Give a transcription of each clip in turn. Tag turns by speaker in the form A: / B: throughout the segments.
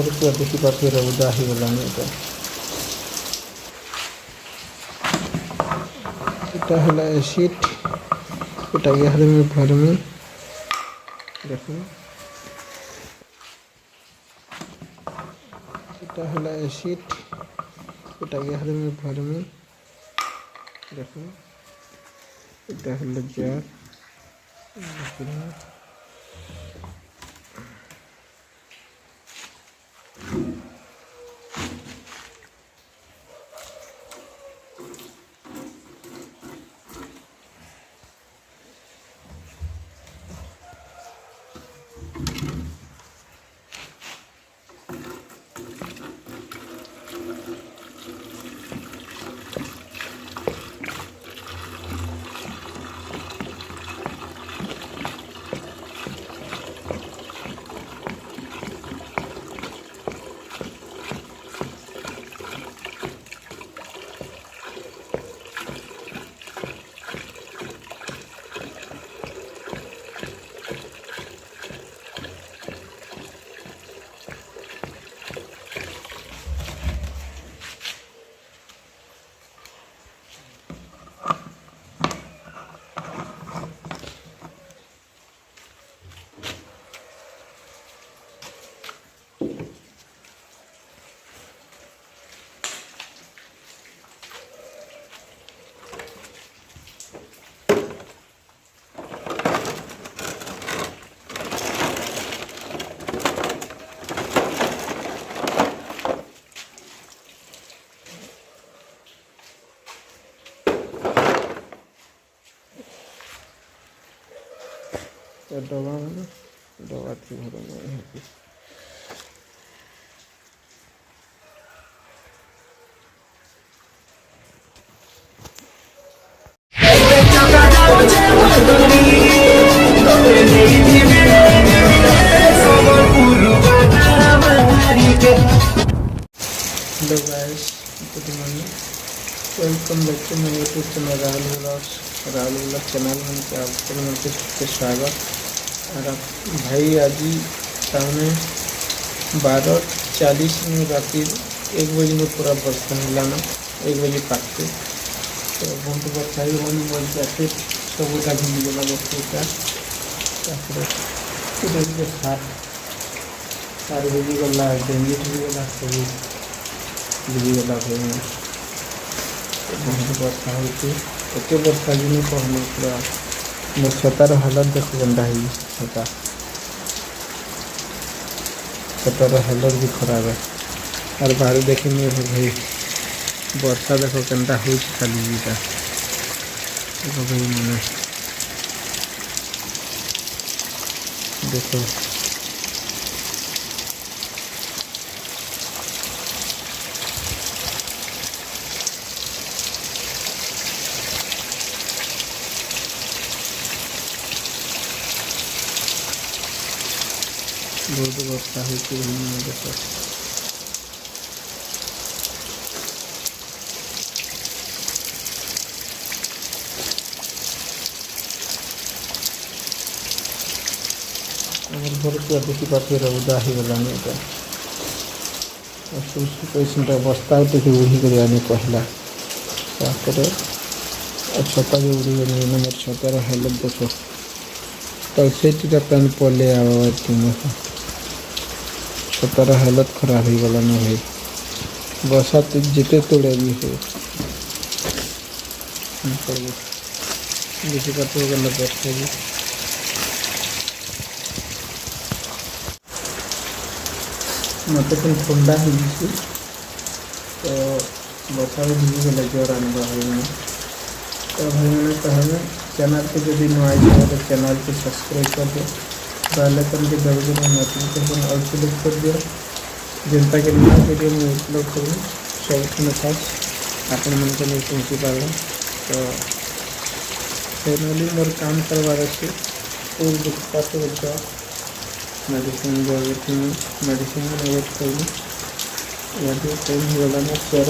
A: घर पूरा देखी पारे उदा हो गला यहाँ है एसिड एटा यार में भरमी देख এটা হলো অ্যাসিড এটা ইয়ার में भरमी देख এটা হলো जार दवा दवा थी भरना यहाँ पे hello guys, good morning, welcome back to my YouTube channel Rahul vlog channel में आपको स्वागत। और भाई आज सामने 12:40 में राति 1 बजे में पूरा बरसा मिलाना 1 बजे पाते तो बहुत बरसा ही होने बोल जाते सबूता भिंडी गला बरसा सार भिजी गला डेंगी गला सब भिजी गला बहुत बरसा होते बरसा दिन कहना पूरा मोर छतार हालत देख गंदा है। छतार हालत भी खराब है और बाहर देखेंगे भाई वर्षा देखो केनता हो खाली जीता देखो भाई मैंने देखो बहुत वर्षा होती है देखो घर पूरा देखी पारे उदा हो गला यहाँ बस्ता देखिए उड़ी कर आने कहला छता भी उड़ी गई मोर छतार हालत देखो कैसे पैन पड़े आवा तुम छतार हालत खराब हो गला ना भाई बरसात जिते तोड़े भी हो देखी पाते गला बरसा भी मत ठंडा हो तो बरसा भी भिजी गला ज्वर आने भाई तो भाई मैंने कहा चैनल को जो नुआ तो चैनल को सब्सक्राइब कर दो पहले करके जरूर नोटिफिकेशन ऑल सेलेक्ट कर दिया जनता के नया वीडियो में अपलोड करूँ सब खास आपण मन को नहीं पहुँची पार तो फाइनली मोर काम करवार अच्छे पाते मेडिसिन मेडिसिन वेट कर टाइम हो गला ना स्वर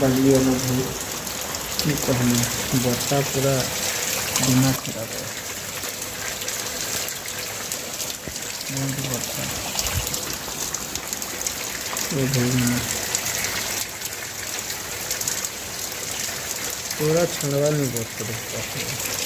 A: बालिए ना भाई कहना बर्षा पूरा दिमाग खराब है बहुत बर्षा ये भाई मैंने पूरा छड़वा नहीं बहुत पड़े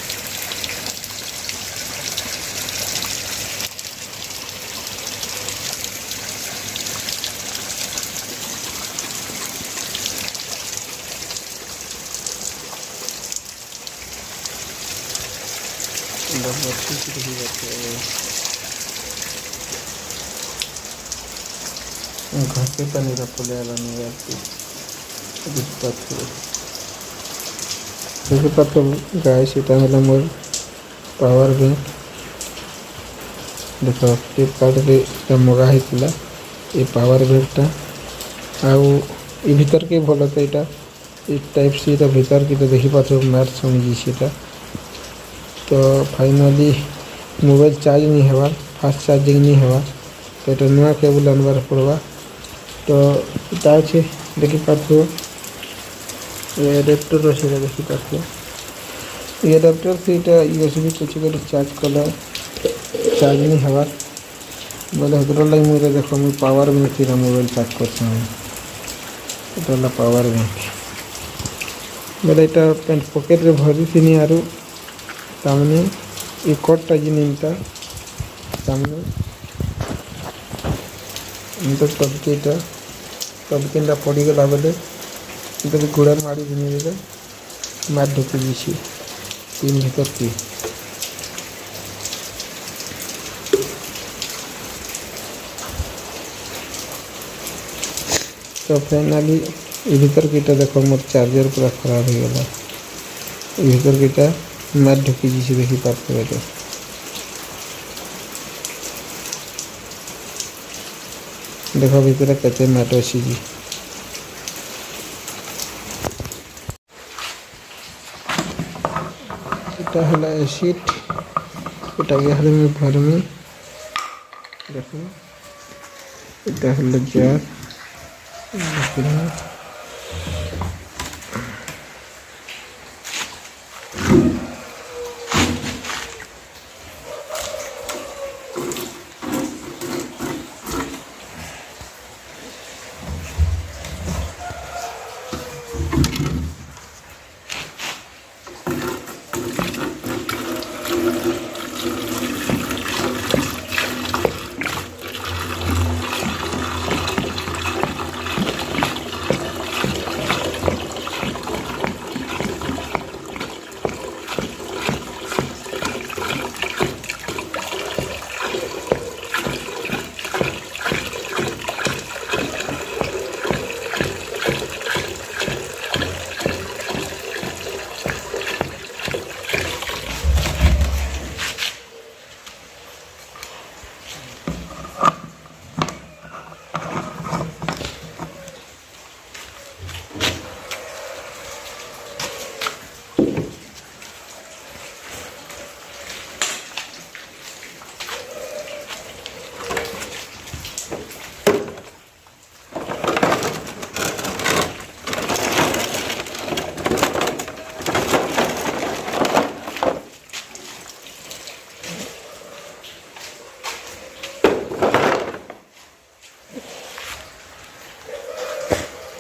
A: घाटे पानी का फुले नहीं आती गाय सीटा है मोर पावर बैंक देख फ्लिपकार्ट मगा होता ये पावर बैंकटा आउ भीतर के भल तो यहाँ टाइप सी भीतर की देखिपार मैट समझी तो फाइनाली मोबाइल चार्ज नहीं होवार फास्ट चार्जिंग नहीं होवार तो ये नुआ केबल आनबार पड़वा तो इटा अच्छे देखिपार एडाप्टर अच्छे देखिपार ये एडाप्टर से यहाँ यूएसबी कुछ चार्ज कला चार्ज नहीं होवार बोले हर लगे मुझे देख मुझे पावर बैंक थी मोबाइल चार्ज कर पावर बैंक बोले यहाँ पेंट पकेट रे भरी थी आरु तामने ये कटटा जिनटा तामने तो तबकेटा पड़गला बेले गोड़ा माड़ी जिन मार ढुकी जाइए तीन भीतर की तो फाइनाली भीतर कीटा देख मोर चार्जर पूरा खराब हो गला भीतर कीटा मार ढुकी जाइए देखिपार देख भीतर केते मैट अच्छी जी এটা হলো অ্যাসিড এটাকে আমি ভরমি দেখুন এটা হলো জার দেখুন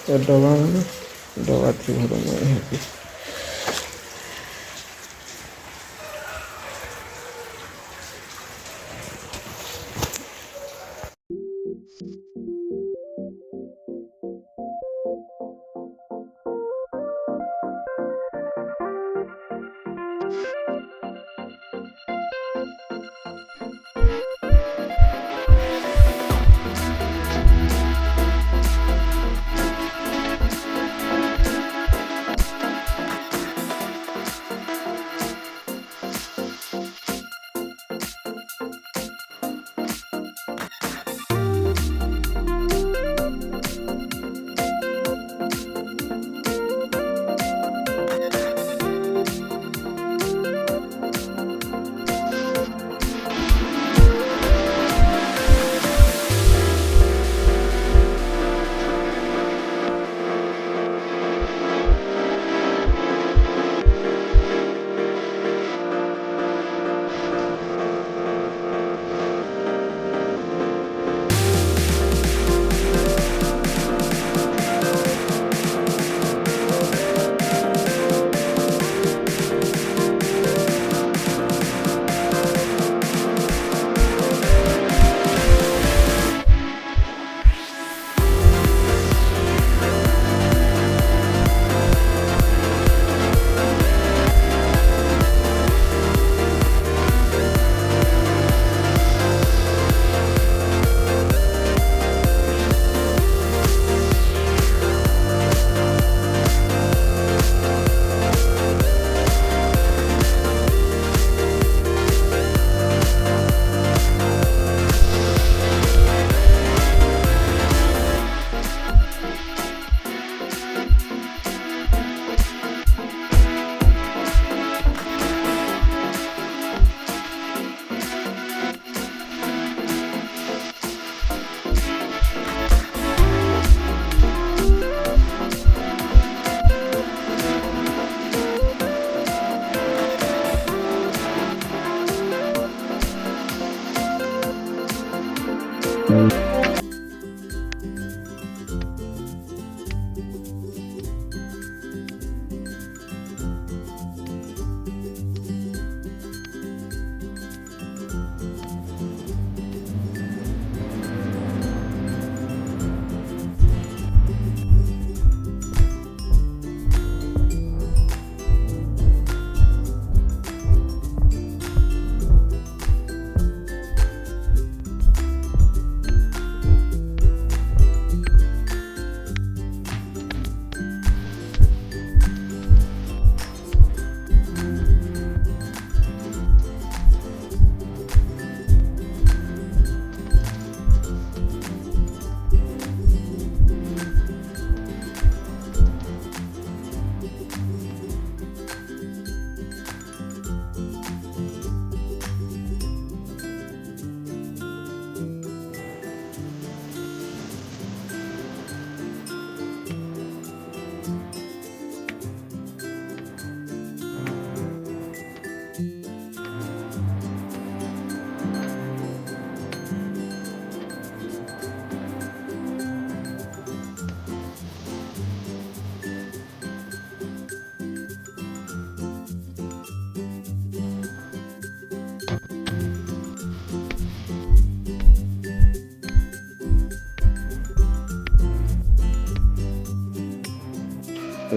A: तो दवा थी भर में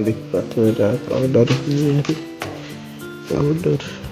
B: ଦେଖିପାରୁଥିବେ ଏଇଟା ପାଉଡ଼ର ପାଉଡ଼ର